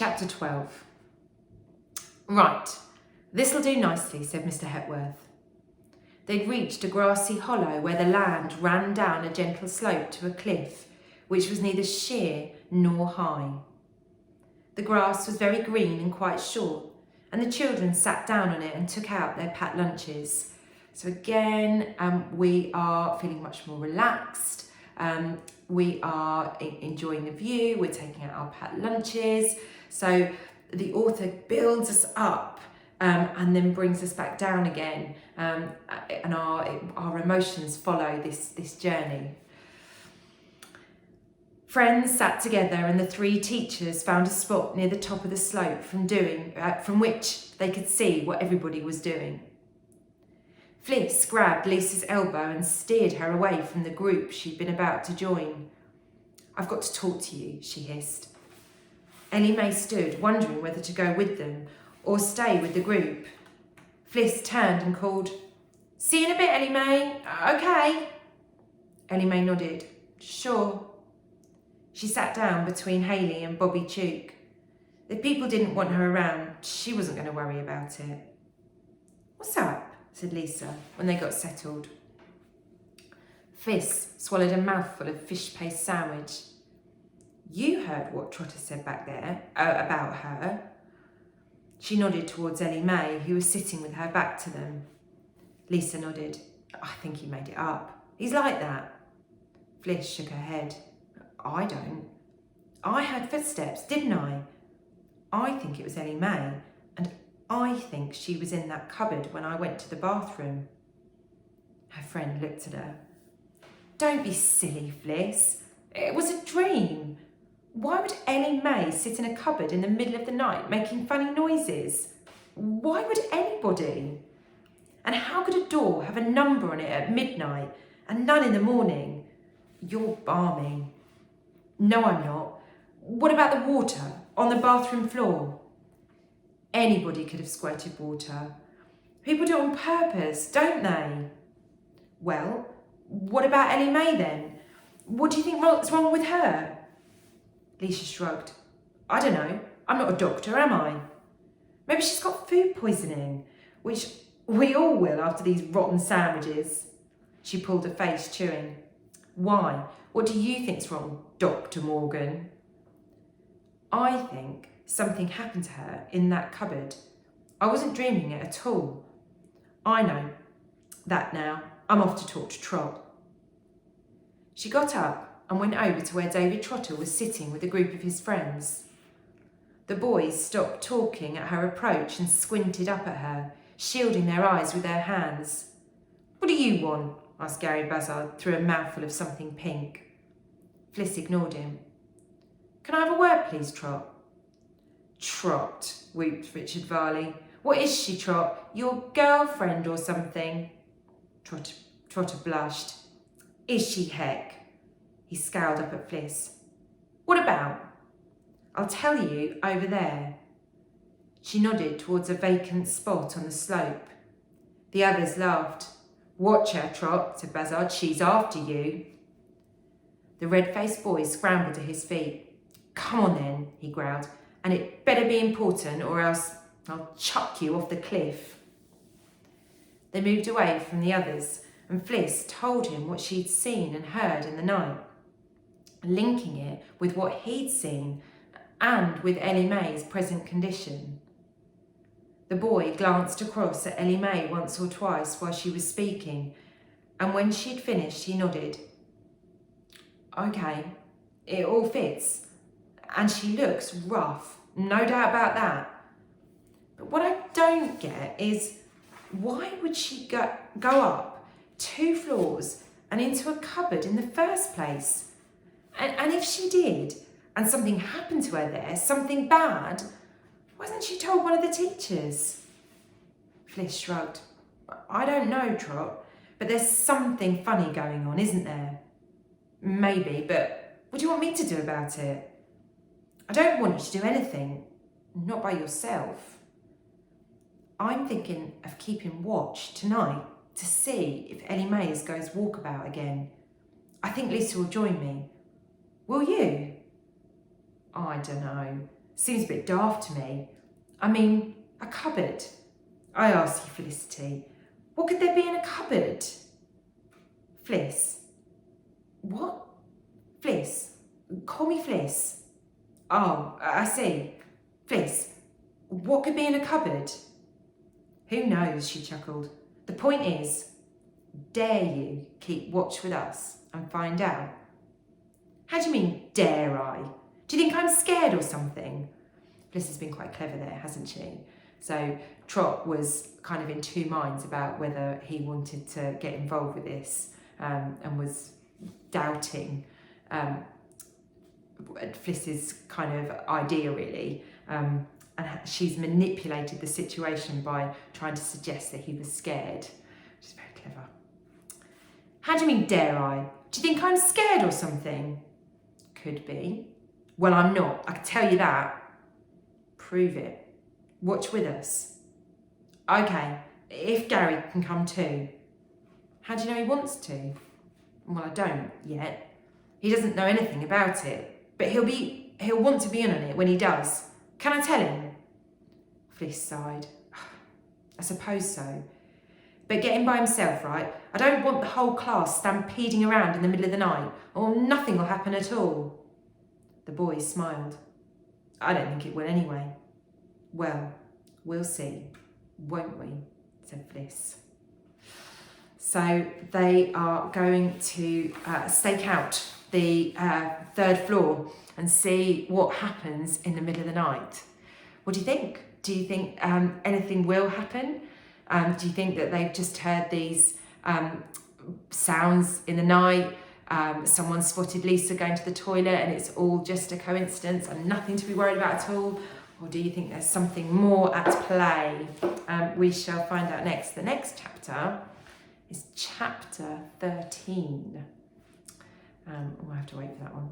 Chapter 12. Right, this'll do nicely, said Mr. Hepworth. They'd reached a grassy hollow where the land ran down a gentle slope to a cliff, which was neither sheer nor high. The grass was very green and quite short, and the children sat down on it and took out their packed lunches. So again, we are feeling much more relaxed. We are enjoying the view. We're taking out our packed lunches. So the author builds us up and then brings us back down again, and our emotions follow this journey. Friends sat together and the three teachers found a spot near the top of the slope from which they could see what everybody was doing. Fliss grabbed Lisa's elbow and steered her away from the group she'd been about to join. "I've got to talk to you," she hissed. Ellie Mae stood, wondering whether to go with them or stay with the group. Fliss turned and called, "See you in a bit, Ellie Mae. Okay." Ellie Mae nodded. "Sure." She sat down between Hayley and Bobby Tuke. If people didn't want her around, she wasn't going to worry about it. "What's up?" said Lisa when they got settled. Fliss swallowed a mouthful of fish paste sandwich. "You heard what Trotter said back there about her?" She nodded towards Ellie Mae, who was sitting with her back to them. Lisa nodded. "I think he made it up. He's like that." Fliss shook her head. "I don't. I heard footsteps, didn't I? I think it was Ellie Mae, and I think she was in that cupboard when I went to the bathroom." Her friend looked at her. "Don't be silly, Fliss. It was a dream. Why would Ellie Mae sit in a cupboard in the middle of the night making funny noises? Why would anybody? And how could a door have a number on it at midnight and none in the morning? You're balmy." "No, I'm not. What about the water on the bathroom floor?" "Anybody could have squirted water. People do it on purpose, don't they?" "Well, what about Ellie Mae then? What do you think what's wrong with her?" Lisa shrugged. "I don't know. I'm not a doctor, am I? Maybe she's got food poisoning, which we all will after these rotten sandwiches." She pulled her face, chewing. "Why? What do you think's wrong, Dr. Morgan?" "I think something happened to her in that cupboard. I wasn't dreaming it at all. I know that now. I'm off to talk to Trot." She got up and went over to where David Trotter was sitting with a group of his friends. The boys stopped talking at her approach and squinted up at her, shielding their eyes with their hands. "What do you want?" asked Gary Buzzard through a mouthful of something pink. Fliss ignored him. "Can I have a word, please, Trot?" "Trot," whooped Richard Varley. "What is she, Trot? Your girlfriend or something?" Trotter blushed. "Is she, heck?" He scowled up at Fliss. "What about?" "I'll tell you over there." She nodded towards a vacant spot on the slope. The others laughed. "Watch her, Trot," said Buzzard. "She's after you." The red-faced boy scrambled to his feet. "Come on then," he growled, "and it better be important or else I'll chuck you off the cliff." They moved away from the others and Fliss told him what she'd seen and heard in the night, linking it with what he'd seen and with Ellie Mae's present condition. The boy glanced across at Ellie Mae once or twice while she was speaking, and when she'd finished, he nodded. "Okay, it all fits, and she looks rough, no doubt about that. But what I don't get is, why would she go up 2 floors and into a cupboard in the first place? And if she did, and something happened to her there, something bad, wasn't she told one of the teachers?" Fliss shrugged. "I don't know, Trot, but there's something funny going on, isn't there?" "Maybe, but what do you want me to do about it?" "I don't want you to do anything, not by yourself. I'm thinking of keeping watch tonight to see if Ellie Mae goes walkabout again. I think Lisa will join me. Will you?" "I don't know. Seems a bit daft to me. I mean, a cupboard. I ask you, Felicity, what could there be in a cupboard? Fliss. What? Fliss. Call me Fliss. Oh, I see. Fliss. What could be in a cupboard? Who knows, she chuckled. The point is, dare you keep watch with us and find out? How do you mean, dare I? Do you think I'm scared or something? Fliss has been quite clever there, hasn't she? So Trot was kind of in two minds about whether he wanted to get involved with this, and was doubting Fliss's kind of idea, really. And she's manipulated the situation by trying to suggest that he was scared, which is very clever. How do you mean, dare I? Do you think I'm scared or something? Could be. Well, I'm not, I can tell you that. Prove it. Watch with us. Okay, if Gary can come too. How do you know he wants to? Well, I don't yet. He doesn't know anything about it, but he'll want to be in on it when he does. Can I tell him? Fliss sighed. I suppose so. But get him by himself, right? I don't want the whole class stampeding around in the middle of the night, or nothing will happen at all. The boys smiled. I don't think it will anyway. Well, we'll see, won't we? Said Fliss. So they are going to stake out the third floor and see what happens in the middle of the night. What do you think? Do you think anything will happen? Do you think that they've just heard these sounds in the night? Someone spotted Lisa going to the toilet and it's all just a coincidence and nothing to be worried about at all? Or do you think there's something more at play? We shall find out next. The next chapter is chapter 13. We'll have to wait for that one.